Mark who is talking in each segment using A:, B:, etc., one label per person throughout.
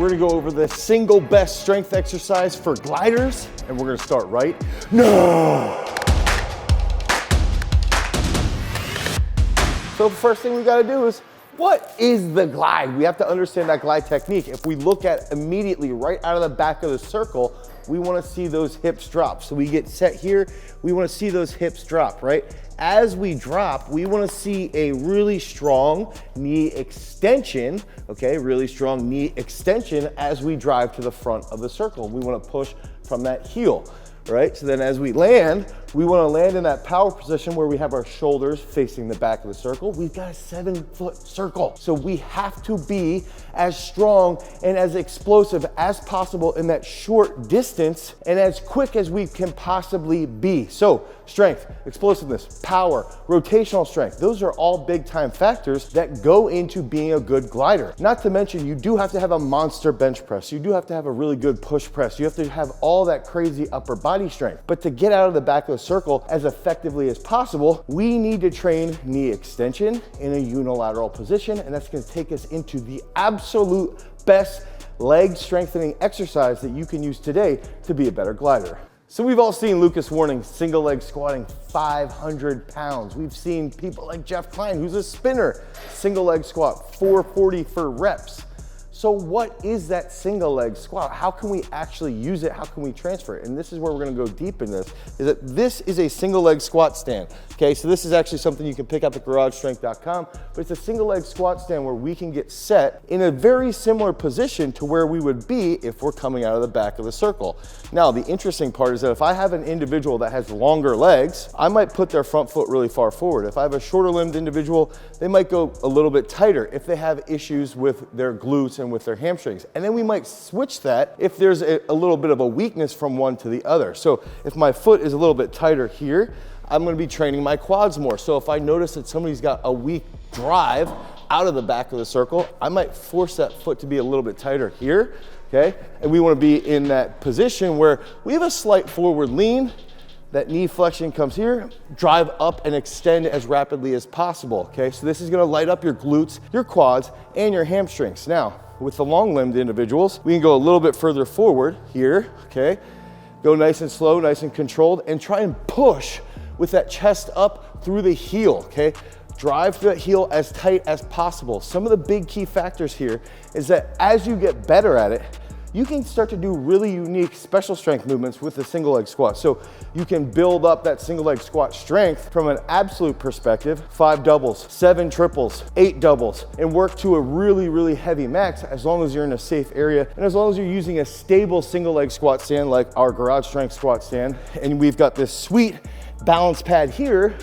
A: We're gonna go over the single best strength exercise for gliders, and we're gonna start right now. So the first thing we gotta do is, what is the glide? We have to understand that glide technique. If we look at immediately right out of the back of the circle, we wanna see those hips drop. So we get set here, we wanna see those hips drop, right? As we drop, we wanna see a really strong knee extension, okay? Really strong knee extension as we drive to the front of the circle. We wanna push from that heel, right? So then as we land, we wanna land in that power position where we have our shoulders facing the back of the circle. We've got a 7-foot circle. So we have to be as strong and as explosive as possible in that short distance and as quick as we can possibly be. So strength, explosiveness, power, rotational strength, those are all big time factors that go into being a good glider. Not to mention, you do have to have a monster bench press. You do have to have a really good push press. You have to have all that crazy upper body strength. But to get out of the back of the circle as effectively as possible, we need to train knee extension in a unilateral position, and that's going to take us into the absolute best leg strengthening exercise that you can use today to be a better glider. So we've all seen Lucas Warning single leg squatting 500 pounds. We've seen people like Jeff Klein, who's a spinner, single leg squat 440 for reps. So what is that single leg squat? How can we actually use it? How can we transfer it? And this is where we're gonna go deep in this, is that this is a single leg squat stand. Okay, so this is actually something you can pick up at garagestrength.com, but it's a single leg squat stand where we can get set in a very similar position to where we would be if we're coming out of the back of the circle. Now, the interesting part is that if I have an individual that has longer legs, I might put their front foot really far forward. If I have a shorter limbed individual, they might go a little bit tighter if they have issues with their glutes and with their hamstrings. And then we might switch that if there's a little bit of a weakness from one to the other. So if my foot is a little bit tighter here, I'm gonna be training my quads more. So if I notice that somebody's got a weak drive out of the back of the circle, I might force that foot to be a little bit tighter here, okay? And we wanna be in that position where we have a slight forward lean, that knee flexion comes here, drive up and extend as rapidly as possible, okay? So this is gonna light up your glutes, your quads, and your hamstrings. Now, with the long-limbed individuals, we can go a little bit further forward here, okay? Go nice and slow, nice and controlled, and try and push with that chest up through the heel, okay? Drive that heel as tight as possible. Some of the big key factors here is that as you get better at it, you can start to do really unique special strength movements with the single leg squat. So you can build up that single leg squat strength from an absolute perspective, 5 doubles, 7 triples, 8 doubles, and work to a really, really heavy max as long as you're in a safe area and as long as you're using a stable single leg squat stand like our garage strength squat stand. And we've got this sweet balance pad here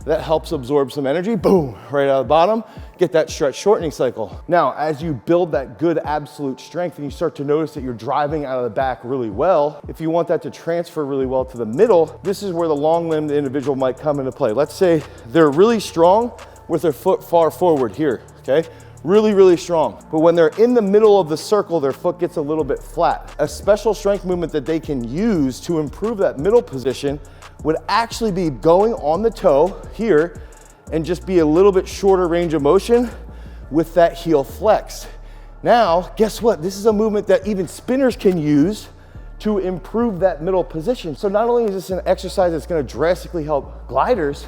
A: that helps absorb some energy, boom, right out of the bottom, get that stretch shortening cycle. Now, as you build that good absolute strength and you start to notice that you're driving out of the back really well, if you want that to transfer really well to the middle, this is where the long-limbed individual might come into play. Let's say they're really strong with their foot far forward here, okay? Really, really strong. But when they're in the middle of the circle, their foot gets a little bit flat. A special strength movement that they can use to improve that middle position would actually be going on the toe here and just be a little bit shorter range of motion with that heel flex. Now, guess what? This is a movement that even spinners can use to improve that middle position. So not only is this an exercise that's gonna drastically help gliders,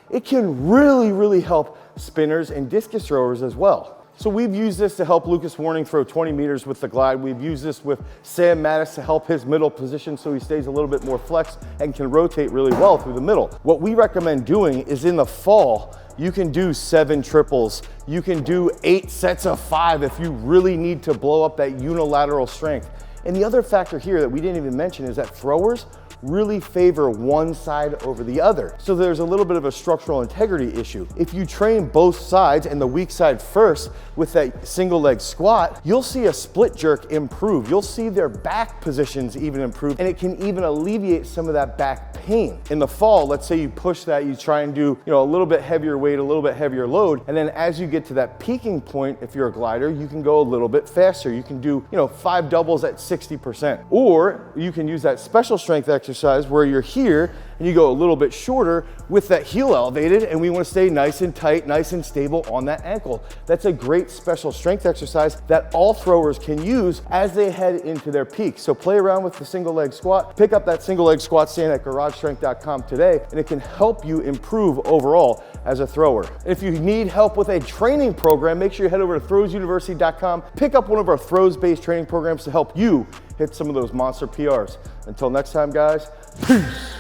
A: it can really, really help spinners and discus throwers as well. So we've used this to help Lucas Warning throw 20 meters with the glide. We've used this with Sam Mattis to help his middle position so he stays a little bit more flexed and can rotate really well through the middle. What we recommend doing is in the fall, you can do 7 triples. You can do 8 sets of 5 if you really need to blow up that unilateral strength. And the other factor here that we didn't even mention is that throwers really favor one side over the other. So there's a little bit of a structural integrity issue. If you train both sides and the weak side first with that single leg squat, you'll see a split jerk improve. You'll see their back positions even improve, and it can even alleviate some of that back pain. In the fall, let's say you push that, you try and do, a little bit heavier weight, a little bit heavier load, and then as you get to that peaking point, if you're a glider, you can go a little bit faster. You can do, 5 doubles at 60%, or you can use that special strength exercise exercise where you're here and you go a little bit shorter with that heel elevated, and we want to stay nice and tight, nice and stable on that ankle. That's a great special strength exercise that all throwers can use as they head into their peak. So play around with the single leg squat, pick up that single leg squat stand at garagestrength.com today, and it can help you improve overall as a thrower. If you need help with a training program, make sure you head over to throwsuniversity.com, pick up one of our throws-based training programs to help you hit some of those monster PRs. Until next time, guys, peace.